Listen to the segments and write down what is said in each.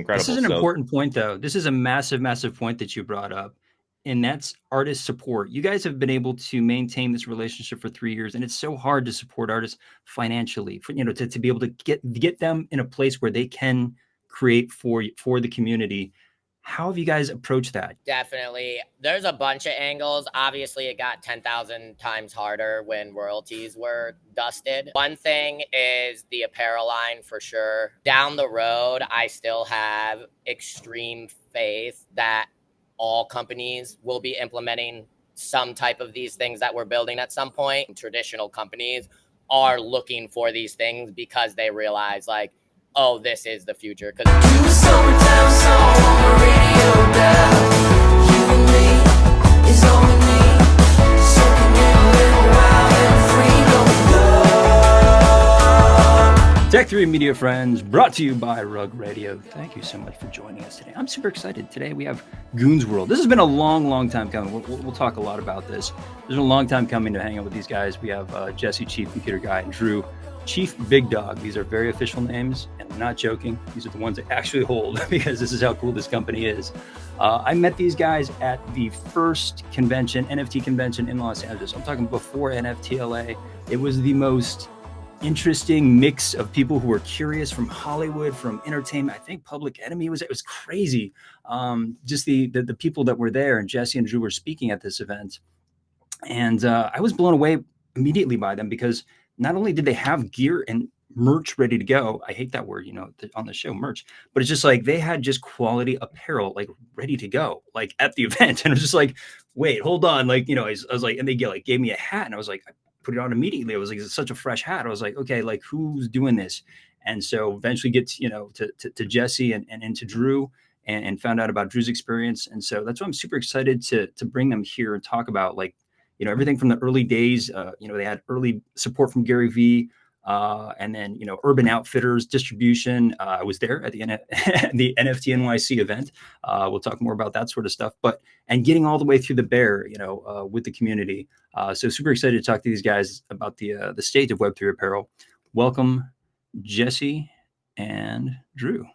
incredible. This is an important point, though. This is a massive, massive point that you brought up, and that's artist support. You guys have been able to maintain this relationship for 3 years, and it's so hard to support artists financially, for, to be able to get them in a place where they can create for the community. How have you guys approached that? Definitely. There's a bunch of angles. Obviously, it got 10,000 times harder when royalties were dusted. One thing is the apparel line for sure. Down the road, I still have extreme faith that all companies will be implementing some type of these things that we're building at some point. Traditional companies are looking for these things because they realize, like, oh, this is the future. Because Tech 3 Media Friends, brought to you by Rug Radio. Thank you so much for joining us today. I'm super excited. Today we have Goons World. This has been a long, long time coming. We'll talk a lot about this. It's been a long time coming to hang out with these guys. We have Jesse, Chief Computer Guy, and Drew, Chief Big Dog. These are very official names, and I'm not joking. These are the ones I actually hold because this is how cool this company is. I met these guys at the first convention, NFT convention in Los Angeles. I'm talking before NFTLA. It was the most interesting mix of people who were curious from Hollywood, from entertainment. I think Public Enemy it was crazy. Just the people that were there, and Jesse and Drew were speaking at this event. And I was blown away immediately by them because not only did they have gear and merch ready to go, I hate that word, on the show, merch, but it's just like they had just quality apparel, like ready to go, like at the event. And it was just like, wait, hold on. Like, I was like, and they gave me a hat, and I was like, I put it on immediately. I was like, it's such a fresh hat. I was like, okay, like who's doing this? And so eventually gets, to Jesse and into Drew and found out about Drew's experience. And so that's why I'm super excited to bring them here and talk about everything from the early days. They had early support from Gary Vee, and then, Urban Outfitters distribution. I was there at the NFT NYC event. We'll talk more about that sort of stuff, and getting all the way through the bear, with the community. So super excited to talk to these guys about the state of Web3 apparel. Welcome, Jesse and Drew.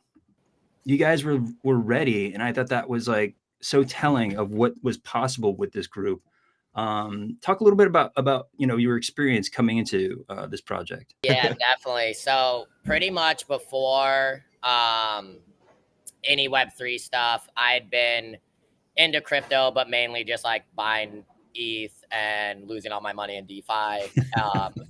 You guys were ready, and I thought that was like so telling of what was possible with this group. Talk a little bit about your experience coming into this project. Yeah, definitely. So pretty much before any Web3 stuff, I'd been into crypto, but mainly just like buying ETH and losing all my money in DeFi,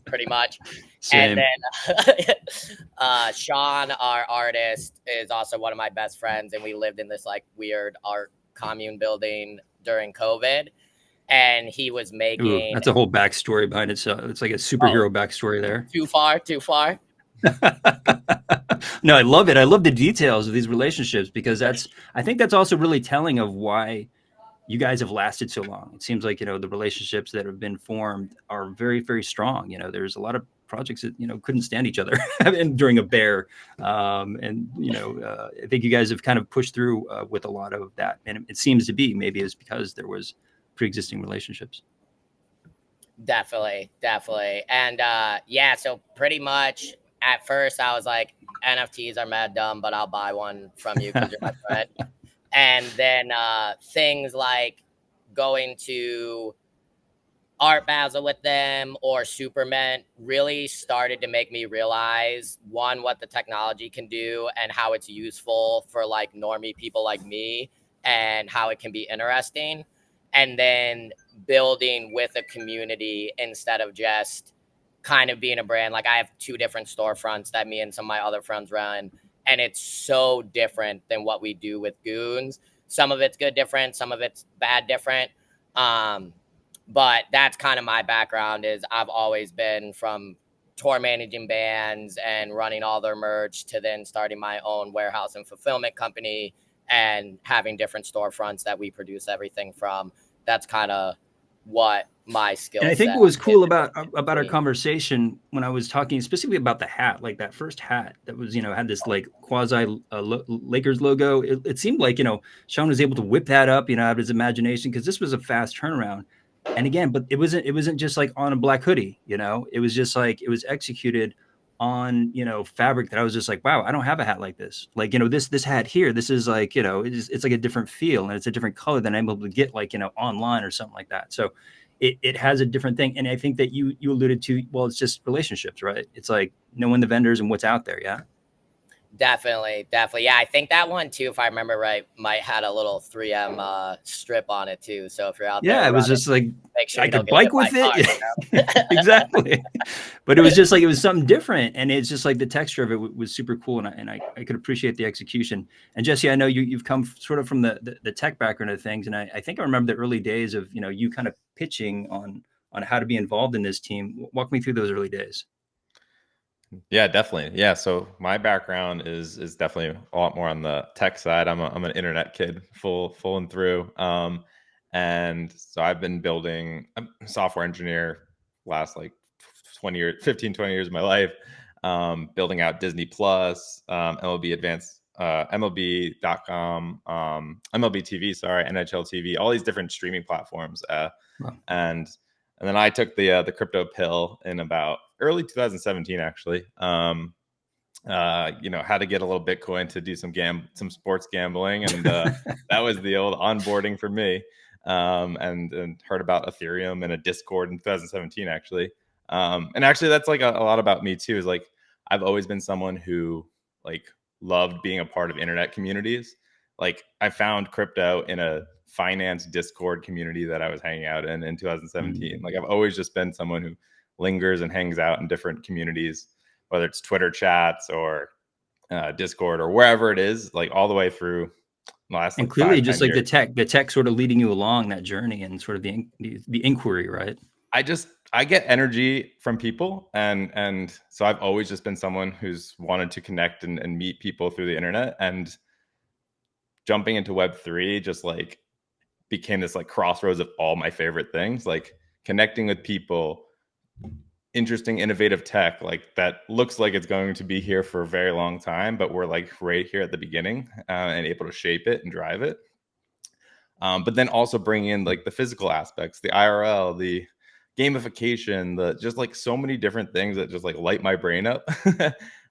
pretty much. Same. And then Sean, our artist, is also one of my best friends, and we lived in this like weird art commune building during COVID. And he was making... Ooh, that's a whole backstory behind it. So it's like a superhero backstory there. Too far. No, I love it. I love the details of these relationships because I think that's also really telling of why you guys have lasted so long. It seems like, the relationships that have been formed are very, very strong. There's a lot of projects that, couldn't stand each other during a bear. I think you guys have kind of pushed through with a lot of that. And it seems to be, maybe it's because there was pre-existing relationships. Definitely. And so pretty much at first I was like, NFTs are mad dumb, but I'll buy one from you because you're my friend. And then things like going to Art Basel with them or Superman really started to make me realize, one, what the technology can do and how it's useful for like normie people like me and how it can be interesting. And then building with a community instead of just kind of being a brand. Like I have 2 different storefronts that me and some of my other friends run, and it's so different than what we do with Goons. Some of it's good different, some of it's bad different. But that's kind of my background. Is I've always been from tour managing bands and running all their merch to then starting my own warehouse and fulfillment company and having different storefronts that we produce everything from. That's kind of what my skill. And I think what was cool about our conversation when I was talking specifically about the hat, like that first hat that was, had this like quasi Lakers logo. It seemed like, Sean was able to whip that up, out of his imagination, because this was a fast turnaround. And again, but it wasn't just like on a black hoodie, it was just like, it was executed on, fabric that I was just like, wow, I don't have a hat like this. Like, this hat here, this is like, it's like a different feel and it's a different color than I'm able to get like, online or something like that. So it has a different thing. And I think that you alluded to, well, it's just relationships, right? It's like knowing the vendors and what's out there. Yeah. Definitely, definitely. Yeah, I think that one too, if I remember right, might had a little 3M strip on it too. So if you're out there Yeah. It was running, just like, make sure I you don't could get hit bike by with a car, it. you know? Exactly. But it was just like, it was something different. And it's just like the texture of it was super cool. And I could appreciate the execution. And Jesse, I know you've come sort of from the tech background of things. And I think I remember the early days of, you kind of pitching on how to be involved in this team. Walk me through those early days. Yeah, definitely. Yeah, so my background is definitely a lot more on the tech side. I'm an internet kid, full and through. And so I've been building. I'm a software engineer last like 20 years, 15, 20 years of my life. Building out Disney Plus, MLB Advanced, MLB.com, MLB TV, sorry, NHL TV, all these different streaming platforms. Wow. And then I took the crypto pill in about early 2017, actually. Had to get a little Bitcoin to do some sports gambling, and that was the old onboarding for me. And heard about Ethereum in a Discord in 2017, actually. And actually, that's like a lot about me too. Is like I've always been someone who like loved being a part of internet communities. Like I found crypto in a finance Discord community that I was hanging out in 2017. Mm-hmm. Like I've always just been someone who lingers and hangs out in different communities, whether it's Twitter chats or Discord or wherever it is, like all the way through the last And like clearly, five, just 10 like years. the tech sort of leading you along that journey and sort of the inquiry, right? I get energy from people, and so I've always just been someone who's wanted to connect and meet people through the internet, and jumping into Web3 just like became this like crossroads of all my favorite things, like connecting with people, interesting, innovative tech like that looks like it's going to be here for a very long time, but we're like right here at the beginning and able to shape it and drive it. But then also bring in like the physical aspects, the IRL, the gamification, the just like so many different things that just like light my brain up.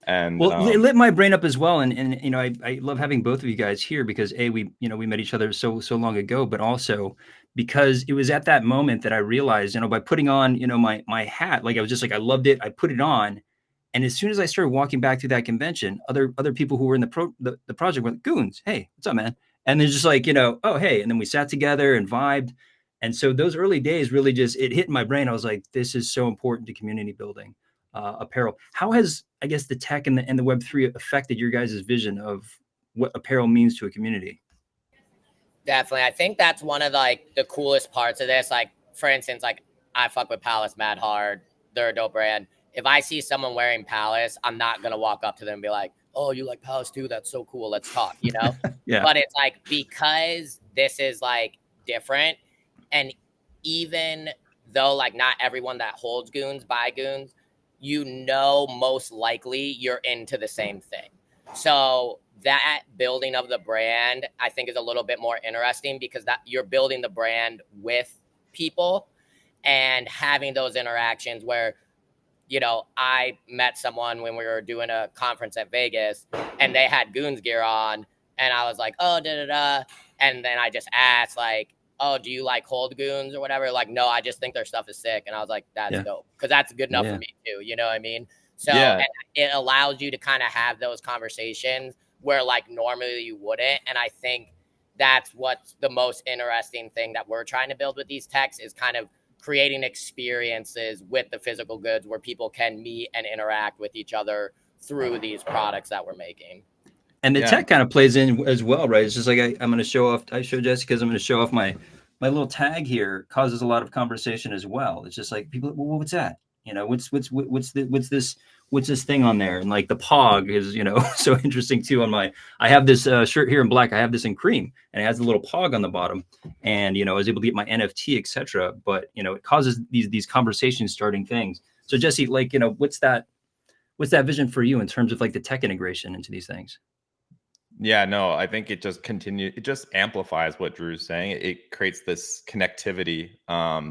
And Well, it lit my brain up as well, and I love having both of you guys here because we met each other so long ago, but also because it was at that moment that I realized, by putting on, my hat, like I was just like I loved it, I put it on, and as soon as I started walking back through that convention, other people who were in the project went, Goons, hey, what's up, man? And they're just like, oh, hey, and then we sat together and vibed, and so those early days really just it hit in my brain. I was like, this is so important to community building. Apparel. How has, I guess, the tech and the Web3 affected your guys' vision of what apparel means to a community? Definitely. I think that's one of like the coolest parts of this. Like, for instance, like I fuck with Palace mad hard. They're a dope brand. If I see someone wearing Palace, I'm not gonna walk up to them and be like, "Oh, you like Palace too? That's so cool. Let's talk." Yeah. But it's like because this is like different, and even though like not everyone that holds Goons buy Goons, most likely you're into the same thing. So that building of the brand, I think, is a little bit more interesting because that you're building the brand with people and having those interactions where, I met someone when we were doing a conference at Vegas and they had Goons gear on and I was like, oh, da da da. And then I just asked like, oh, do you like hold Goons or whatever? Like, no, I just think their stuff is sick. And I was like, that's Yeah. dope. Cause that's good enough Yeah. for me too. You know what I mean? So yeah, and it allows you to kind of have those conversations where like normally you wouldn't. And I think that's what's the most interesting thing that we're trying to build with these techs is kind of creating experiences with the physical goods where people can meet and interact with each other through these products that we're making. And the yeah, tech kind of plays in as well, right? It's just like I'm going to show off. I show Jesse because I'm going to show off my little tag here. Causes a lot of conversation as well. It's just like people, well, what's that? What's this thing on there? And like the pog is, so interesting too. I have this shirt here in black. I have this in cream, and it has a little pog on the bottom. And I was able to get my NFT, etc. But it causes these conversation starting things. So Jesse, like what's that vision for you in terms of like the tech integration into these things? yeah. No, I think it just amplifies what Drew's saying. It creates this connectivity,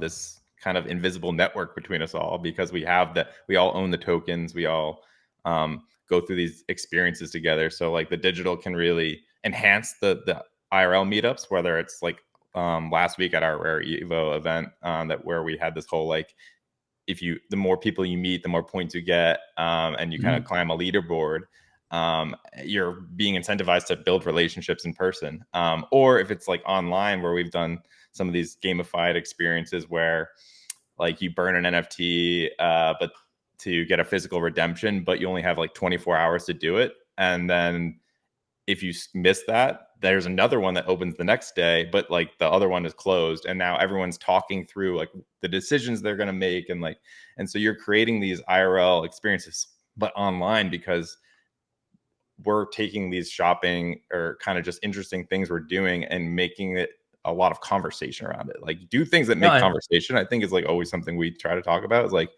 this kind of invisible network between us all because we all own the tokens. We all go through these experiences together. So like the digital can really enhance the IRL meetups, whether it's like last week at our Rare Evo event, that where we had this whole like, the more people you meet, the more points you get, and you kind of climb a leaderboard, you're being incentivized to build relationships in person. Or if it's like online, where we've done some of these gamified experiences where like you burn an NFT, but to get a physical redemption, but you only have like 24 hours to do it. And then if you miss that, there's another one that opens the next day, but like the other one is closed. And now everyone's talking through like the decisions they're going to make. And so you're creating these IRL experiences, but online, because we're taking these shopping or kind of just interesting things we're doing and making it a lot of conversation around it. Like do things that make conversation. I think is like always something we try to talk about, is like,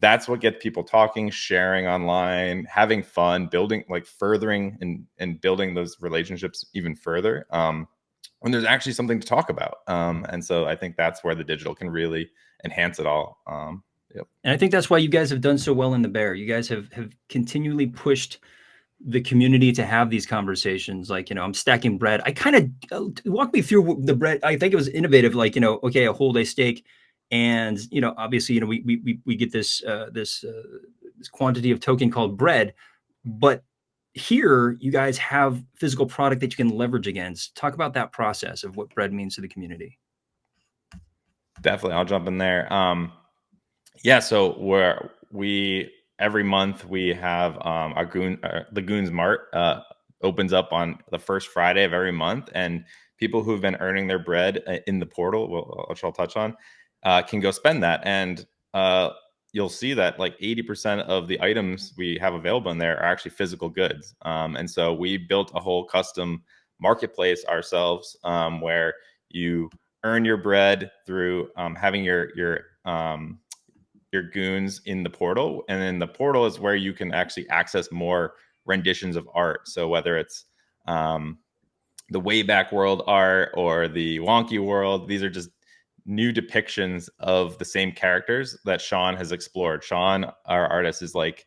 that's what gets people talking, sharing online, having fun, building, like furthering and building those relationships even further, when there's actually something to talk about. And so I think that's where the digital can really enhance it all. Yep. And I think that's why you guys have done so well in the Bear. You guys have continually pushed the community to have these conversations. Like, I'm stacking bread. I kind of walk me through the bread. I think it was innovative. Like, okay, a whole day steak. And, obviously, we get this quantity of token called bread, but here you guys have physical product that you can leverage against. Talk about that process of what bread means to the community. Definitely. I'll jump in there. Yeah. So every month we have, the Goons Mart, opens up on the first Friday of every month, and people who've been earning their bread in the portal, which I'll touch on, can go spend that. And you'll see that like 80% of the items we have available in there are actually physical goods. And so we built a whole custom marketplace ourselves, where you earn your bread through having your goons in the portal. And then the portal is where you can actually access more renditions of art. So whether it's the Wayback World art or the Wonky World, these are just new depictions of the same characters that Sean has explored. Sean, our artist, is like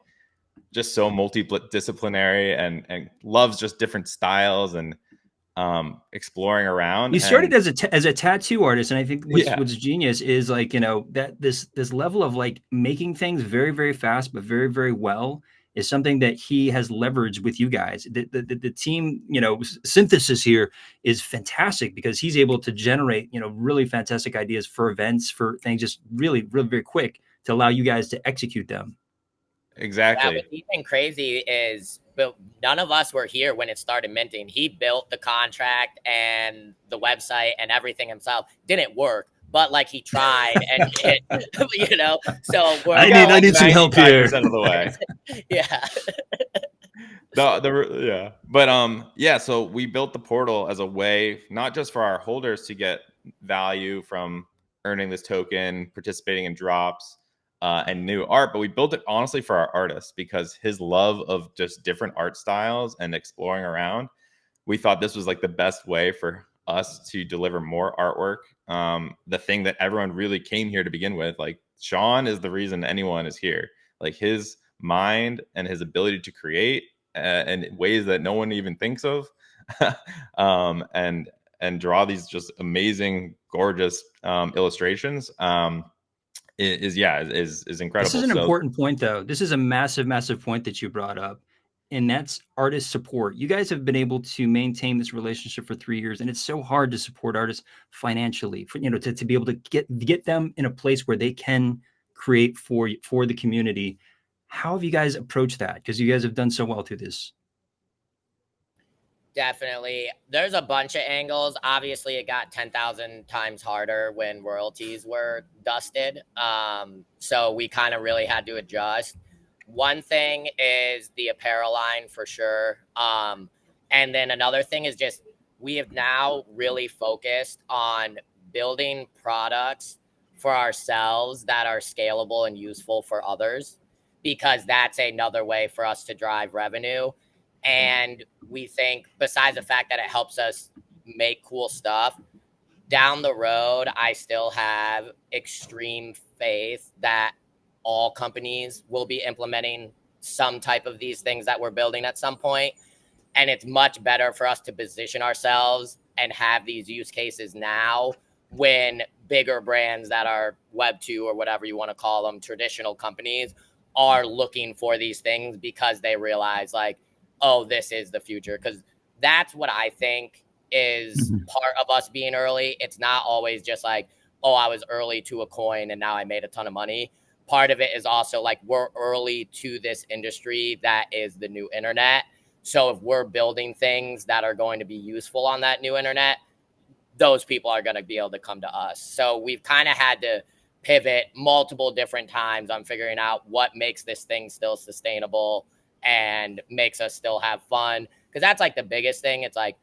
just so multidisciplinary and loves just different styles and exploring around. You started as a tattoo artist, and I think what's genius is like, that this level of like making things very, very fast but very, very well is something that he has leveraged with you guys. The team, synthesis here is fantastic, because he's able to generate, really fantastic ideas for events, for things, just really, really very quick to allow you guys to execute them. Exactly. Yeah, what's even crazy is, but none of us were here when it started minting. He built the contract and the website and everything himself. Didn't work, but like he tried, and So I need some help here. Out of the way. Yeah. So we built the portal as a way, not just for our holders to get value from earning this token, participating in drops, and new art, but we built it honestly for our artists, because his love of just different art styles and exploring around, we thought this was like the best way for us to deliver more artwork. The thing that everyone really came here to begin with, like Sean is the reason anyone is here. Like his mind and his ability to create in ways that no one even thinks of, and draw these just amazing, gorgeous illustrations. Is incredible. This is an important point, though. This is a massive, massive point that you brought up, and that's artist support. You guys have been able to maintain this relationship for 3 years, and it's so hard to support artists financially, to be able to get them in a place where they can create for the community. How have you guys approached that? Because you guys have done so well through this. Definitely. There's a bunch of angles. Obviously, it got 10,000 times harder when royalties were dusted. So we kind of really had to adjust. One thing is the apparel line for sure. And then another thing is just we have now really focused on building products for ourselves that are scalable and useful for others, because that's another way for us to drive revenue. And we think, besides the fact that it helps us make cool stuff, down the road, I still have extreme faith that all companies will be implementing some type of these things that we're building at some point. And it's much better for us to position ourselves and have these use cases now when bigger brands that are Web 2 or whatever you want to call them, traditional companies, are looking for these things because they realize like, oh, this is the future. Because that's what I think is part of us being early. It's not always just like, oh, I was early to a coin and now I made a ton of money. Part of it is also like we're early to this industry that is the new internet. So if we're building things that are going to be useful on that new internet, those people are going to be able to come to us. So we've kind of had to pivot multiple different times on figuring out what makes this thing still sustainable and makes us still have fun. Because that's like the biggest thing. It's like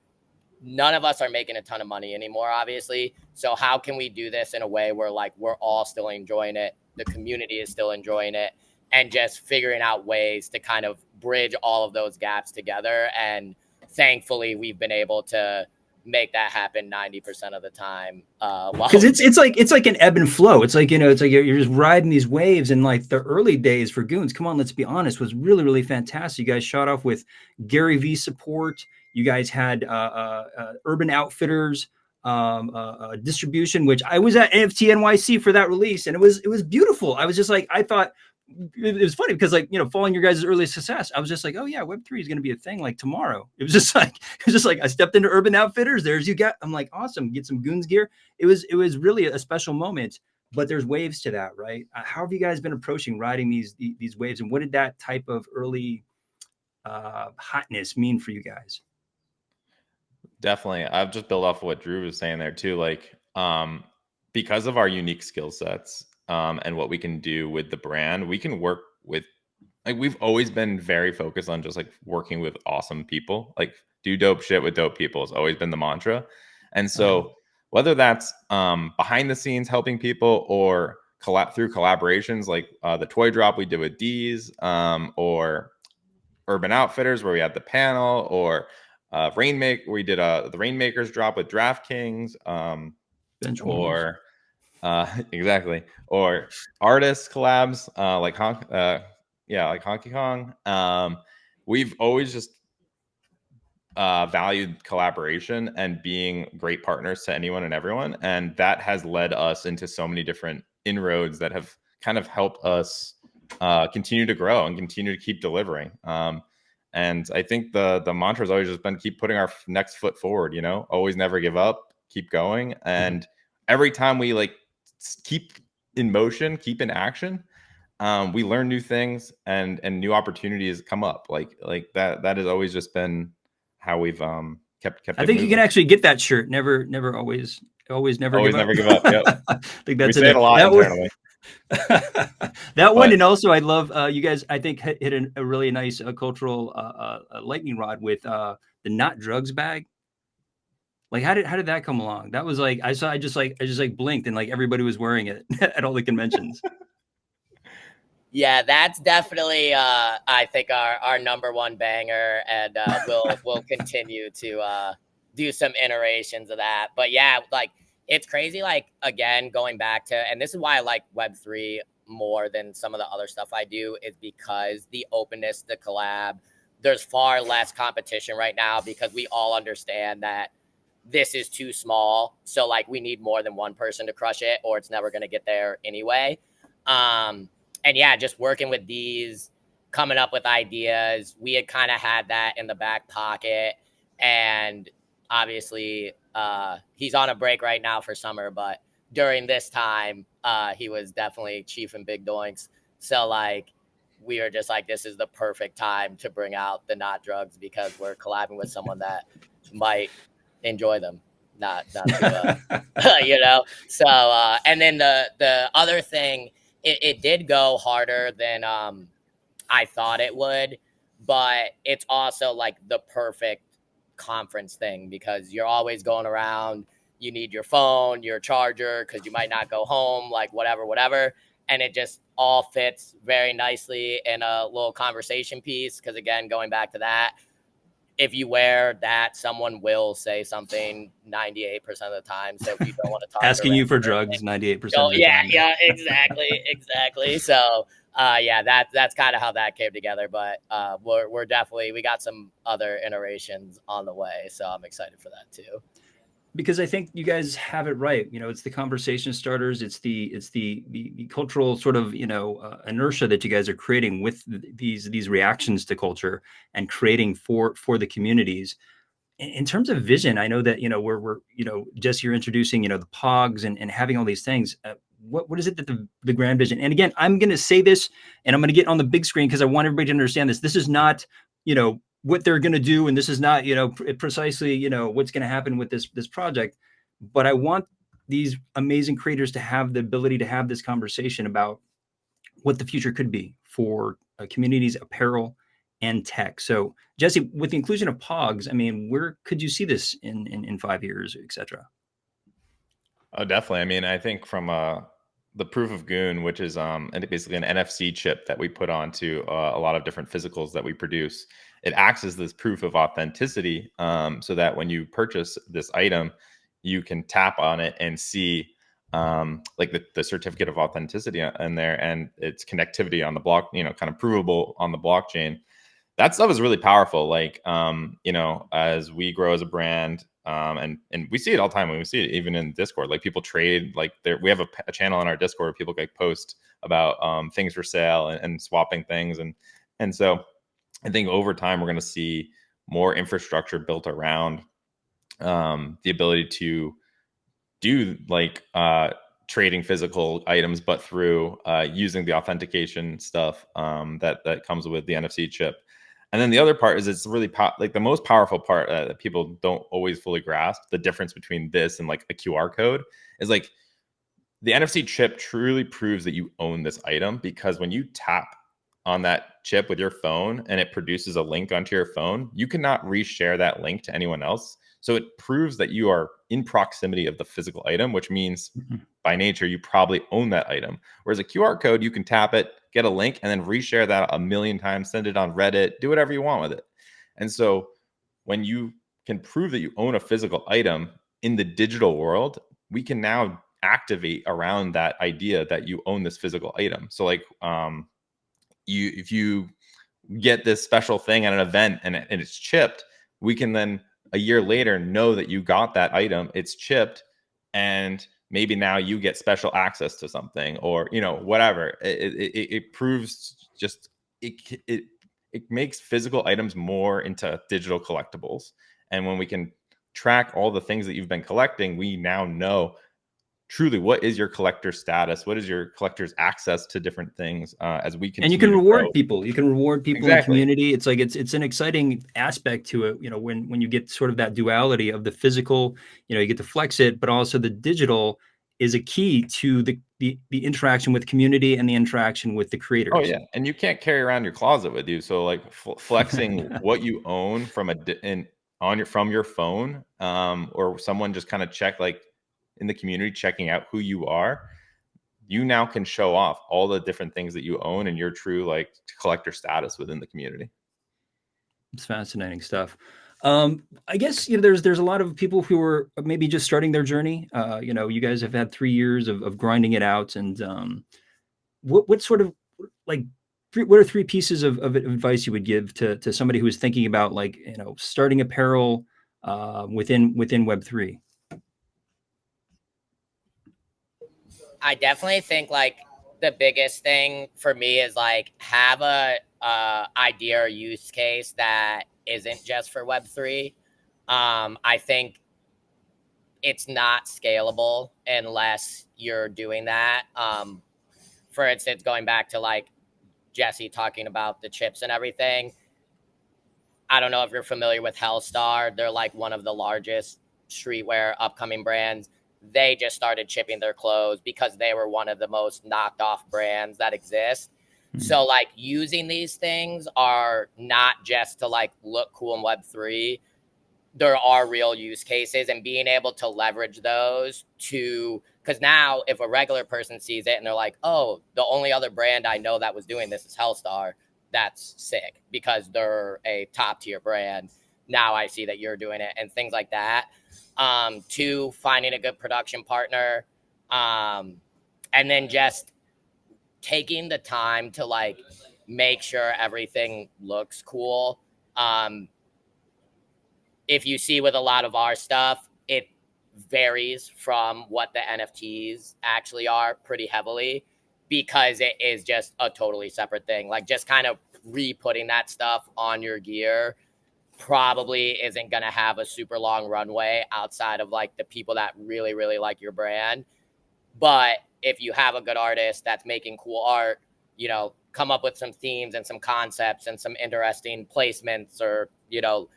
none of us are making a ton of money anymore, obviously. So how can we do this in a way where like we're all still enjoying it, the community is still enjoying it, and just figuring out ways to kind of bridge all of those gaps together. And thankfully we've been able to make that happen 90% of the time. Because it's like an ebb and flow. It's like, it's like you're just riding these waves. And like the early days for Goons, come on, let's be honest, was really, really fantastic. You guys shot off with Gary V support. You guys had Urban Outfitters distribution, which I was at NFT NYC for that release, and it was beautiful. I was just like, I thought it was funny because like, following your guys' early success, I was just like, oh yeah, Web3 is going to be a thing like tomorrow. It was just like I stepped into Urban Outfitters. I'm like, awesome, get some Goons gear. It was really a special moment. But there's waves to that, right? How have you guys been approaching riding these waves, and what did that type of early hotness mean for you guys? Definitely. I've just built off of what Drew was saying there too. Like, because of our unique skill sets, and what we can do with the brand, we can work with, like, we've always been very focused on just like working with awesome people, like do dope shit with dope people has always been the mantra. And so whether that's behind the scenes helping people or through collaborations like the toy drop we did with D's, or Urban Outfitters where we had the panel, or we did the Rainmakers drop with DraftKings, or exactly, or artist collabs like Honky Kong. We've always just valued collaboration and being great partners to anyone and everyone, and that has led us into so many different inroads that have kind of helped us continue to grow and continue to keep delivering. And I think the mantra has always just been keep putting our next foot forward, always never give up, keep going. And every time we like keep in motion, keep in action, we learn new things and new opportunities come up. Like that has always just been how we've kept. I think moving. You can actually get that shirt. Never always never give up. Yep. I think that's we say it a lot internally. That one, and also I love you guys. I think hit a really nice cultural lightning rod with the Not Drugs bag. Like how did that come along? That was like I just blinked and like everybody was wearing it at all the conventions. Yeah, that's definitely I think our number one banger, and we'll continue to do some iterations of that. But yeah, like it's crazy. Like again, going back to, and this is why I like Web3 more than some of the other stuff I do, is because the openness to collab. There's far less competition right now because we all understand that this is too small. So like we need more than one person to crush it, or it's never going to get there anyway. And yeah, just working with these, coming up with ideas. We had kind of had that in the back pocket. And obviously he's on a break right now for summer, but during this time, he was definitely chief in big doinks. So like, we were just like, this is the perfect time to bring out the Not Drugs because we're collabing with someone that might enjoy them. Not to, So, and then the other thing, it did go harder than I thought it would, but it's also like the perfect conference thing because you're always going around. You need your phone, your charger, because you might not go home, like whatever. And it just all fits very nicely in a little conversation piece. Because again, going back to that, if you wear that, someone will say something 98% of the time. So if you don't want to talk asking to you for drugs 98% of the yeah, time. yeah, exactly. So yeah, that's kind of how that came together. But we're definitely, we got some other iterations on the way, so I'm excited for that too. Because I think you guys have it right. You know, it's the conversation starters. It's the cultural sort of, you know, inertia that you guys are creating with these reactions to culture and creating for the communities. In terms of vision, I know that, you know, we're you know, Jesse, you're introducing, you know, the pogs and having all these things. What is it that the grand vision? And again, I'm going to say this, and I'm going to get on the big screen because I want everybody to understand this. This is not, you know, what they're going to do, and this is not, you know, precisely, you know, what's going to happen with this project. But I want these amazing creators to have the ability to have this conversation about what the future could be for communities, apparel, and tech. So, Jesse, with the inclusion of Pogs, I mean, where could you see this in 5 years, et cetera? Oh, definitely. I mean, I think from the proof of Goon, which is and basically an NFC chip that we put onto a lot of different physicals that we produce, it acts as this proof of authenticity, so that when you purchase this item, you can tap on it and see like the certificate of authenticity in there and its connectivity on the block, you know, kind of provable on the blockchain. That stuff is really powerful. Like, you know, as we grow as a brand, and we see it all the time. When we see it even in Discord, like people trade, like we have a channel on our Discord where people like post about things for sale and swapping things, and so I think over time we're going to see more infrastructure built around the ability to do like trading physical items, but through using the authentication stuff that comes with the NFC chip. And then the other part is it's really like the most powerful part that people don't always fully grasp the difference between this and like a QR code is like the NFC chip truly proves that you own this item, because when you tap on that chip with your phone and it produces a link onto your phone, you cannot reshare that link to anyone else. So it proves that you are in proximity of the physical item, which means by nature, you probably own that item. Whereas a QR code, you can tap it, get a link, and then reshare that a million times, send it on Reddit, do whatever you want with it. And so when you can prove that you own a physical item in the digital world, we can now activate around that idea that you own this physical item. So like if you get this special thing at an event and it's chipped, we can then a year later know that you got that item, it's chipped, and maybe now you get special access to something, or you know, whatever. It proves just it makes physical items more into digital collectibles. And when we can track all the things that you've been collecting, we now know truly what is your collector status, what is your collector's access to different things as we continue And you can to reward grow. people. You can reward people in Exactly. community. It's like it's an exciting aspect to it. You know, when you get sort of that duality of the physical, you know, you get to flex it, but also the digital is a key to the interaction with community and the interaction with the Oh creators. yeah, and you can't carry around your closet with you. So like flexing what you own from from your phone, or someone just kind of check like in the community checking out who you are. You now can show off all the different things that you own and your true like collector status within the community. It's fascinating stuff. I guess, you know, there's a lot of people who are maybe just starting their journey. You know, you guys have had 3 years of grinding it out, and what sort of like what are three pieces of advice you would give to somebody who is thinking about, like, you know, starting apparel within Web3? I definitely think like the biggest thing for me is like have a idea or use case that isn't just for Web3. I think it's not scalable unless you're doing that. For instance, going back to like Jesse talking about the chips and everything. I don't know if you're familiar with Hellstar. They're like one of the largest streetwear upcoming brands. They just started chipping their clothes because they were one of the most knocked off brands that exist. So like using these things are not just to like look cool in Web3. There are real use cases, and being able to leverage those to, because now if a regular person sees it and they're like, oh, the only other brand I know that was doing this is Hellstar, that's sick because they're a top tier brand. now I see that you're doing it, and things like that. Two, finding a good production partner, and then just taking the time to like make sure everything looks cool. If you see with a lot of our stuff, it varies from what the NFTs actually are pretty heavily, because it is just a totally separate thing. Like, just kind of re-putting that stuff on your gear probably isn't going to have a super long runway outside of like the people that really, really like your brand. But if you have a good artist that's making cool art, you know, come up with some themes and some concepts and some interesting placements, or, you know,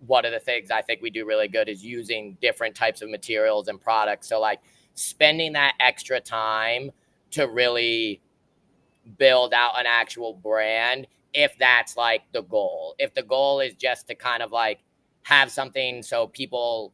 one of the things I think we do really good is using different types of materials and products. So like spending that extra time to really build out an actual brand, if that's like the goal. If the goal is just to kind of like have something so people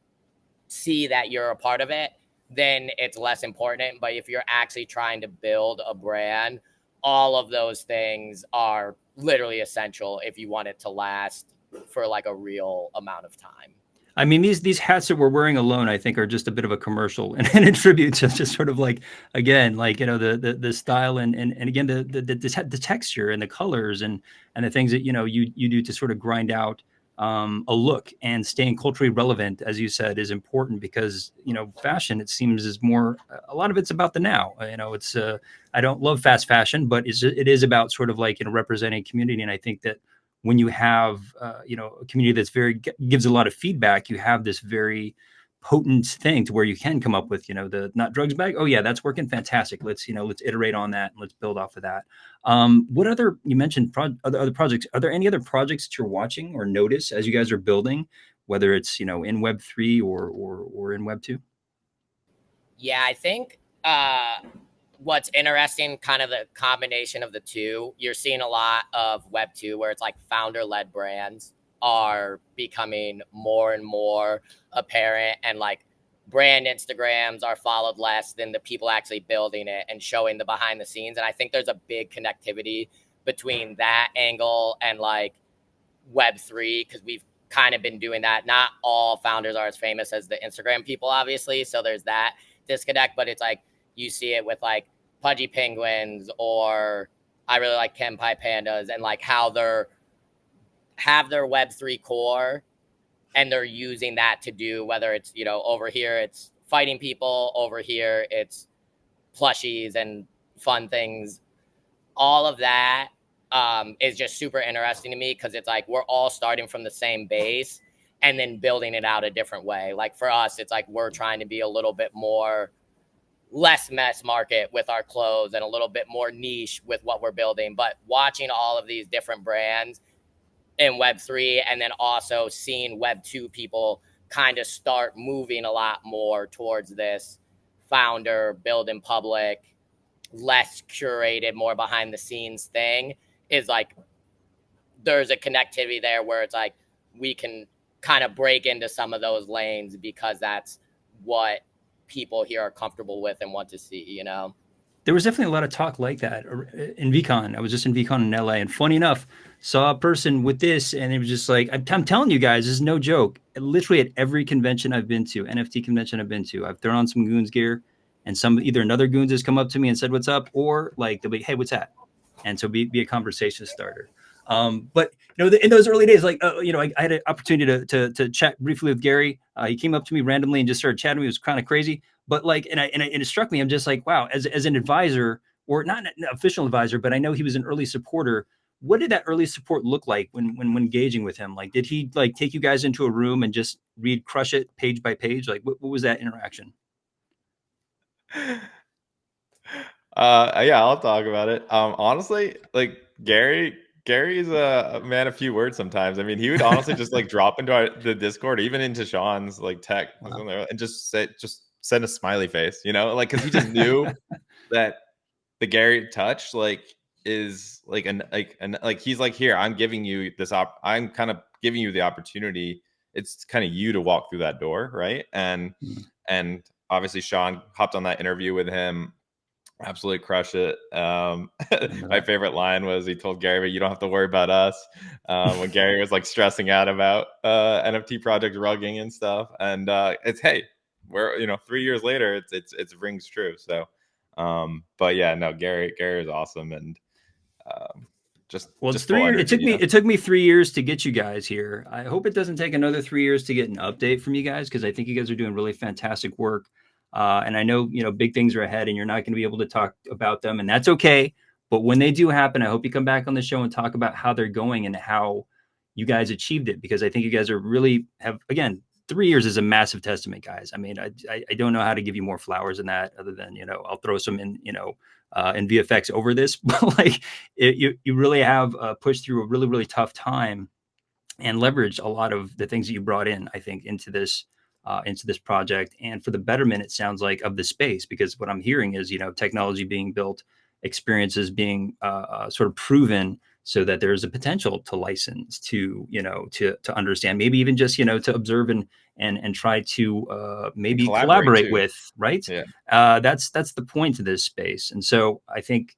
see that you're a part of it, then it's less important. But if you're actually trying to build a brand, all of those things are literally essential if you want it to last for like a real amount of time. I mean, these hats that we're wearing alone, I think, are just a bit of a commercial and a tribute to just sort of like, again, like, you know, the style and again the texture and the colors and the things that, you know, you do to sort of grind out a look. And staying culturally relevant, as you said, is important, because, you know, fashion, it seems, is more, a lot of it's about the now. You know, it's I don't love fast fashion, but it is about sort of like, you know, representing community. And I think that when you have you know, a community that's very gives a lot of feedback, you have this very potent thing to where you can come up with, you know, the not drugs bag. Oh yeah, that's working fantastic. Let's, you know, let's iterate on that and let's build off of that. What other, you mentioned other projects? Are there any other projects that you're watching or notice as you guys are building, whether it's, you know, in Web3 or in Web 2? Yeah, I think what's interesting, kind of the combination of the two, you're seeing a lot of Web 2 where it's like founder led brands are becoming more and more apparent, and like brand Instagrams are followed less than the people actually building it and showing the behind the scenes. And I think there's a big connectivity between that angle and like Web3, because we've kind of been doing that. Not all founders are as famous as the Instagram people, obviously. So there's that disconnect, but it's like you see it with like Pudgy Penguins, or I really like Kenpai Pandas, and like how they're have their Web3 core and they're using that to do, whether it's, you know, over here it's fighting people, over here it's plushies and fun things. All of that is just super interesting to me, because it's like we're all starting from the same base and then building it out a different way. Like for us, it's like we're trying to be a little bit more less mass market with our clothes and a little bit more niche with what we're building. But watching all of these different brands in Web3, and then also seeing Web2 people kind of start moving a lot more towards this founder, build in public, less curated, more behind the scenes thing, is like there's a connectivity there where it's like we can kind of break into some of those lanes, because that's what people here are comfortable with and want to see, you know? There was definitely a lot of talk like that in VCon. I was just in VCon in LA, and funny enough, saw a person with this, and it was just like, I'm telling you guys, this is no joke. Literally at every convention I've been to, NFT convention I've been to, I've thrown on some Goons gear, and either another Goons has come up to me and said, "What's up?" or like they'll be, "Hey, what's that?" And so be a conversation starter. But you know, in those early days, like you know, I had an opportunity to chat briefly with Gary. He came up to me randomly and just started chatting. He was kind of crazy, but like, and it struck me. I'm just like, wow, as an advisor, or not an official advisor, but I know he was an early supporter. What did that early support look like when engaging with him? Like, did he like take you guys into a room and just crush it page by page? Like, what was that interaction? Yeah, I'll talk about it. Honestly, like Gary's a man of few words sometimes. I mean, he would honestly just like drop into the Discord, even into Sean's like tech, Wow. and just send a smiley face, you know, like, because he just knew that the Gary touch like is like like he's like, here, I'm giving you this I'm kind of giving you the opportunity. It's kind of you to walk through that door, right? And obviously Sean hopped on that interview with him, absolutely crush it. My favorite line was he told Gary, "But you don't have to worry about us." When Gary was like stressing out about NFT project rugging and stuff, and it's hey, we're 3 years later, it's rings true. So, but yeah, no, Gary is awesome, and Well, it's just full 3 years. energy. It took me 3 years to get you guys here. I hope it doesn't take another 3 years to get an update from you guys, because I think you guys are doing really fantastic work. And I know, big things are ahead and you're not going to be able to talk about them, and that's okay. But when they do happen, I hope you come back on the show and talk about how they're going and how you guys achieved it, because I think you guys are really again, 3 years is a massive testament, guys. I mean, I don't know how to give you more flowers than that, other than, I'll throw some in VFX over this, but like you really have pushed through a really, really tough time and leveraged a lot of the things that you brought in, I think, into this project, and for the betterment, it sounds like, of the space. Because what I'm hearing is, technology being built, experiences being sort of proven, so that there's a potential to license, to to understand, maybe even just to observe and try to maybe collaborate Too. with, right? Yeah. That's the point to this space. And so I think,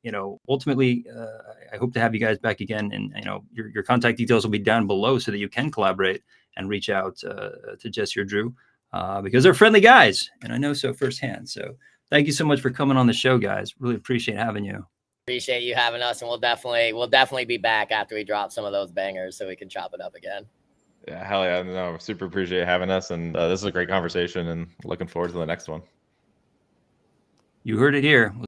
ultimately, I hope to have you guys back again, and your contact details will be down below, so that you can collaborate and reach out to Jesse or Drew, because they're friendly guys, and I know so firsthand. So thank you so much for coming on the show, guys. Really appreciate having you. Appreciate you having us, and we'll definitely be back after we drop some of those bangers, so we can chop it up again. Yeah, hell yeah. No, super appreciate having us, and this is a great conversation, and looking forward to the next one. You heard it here.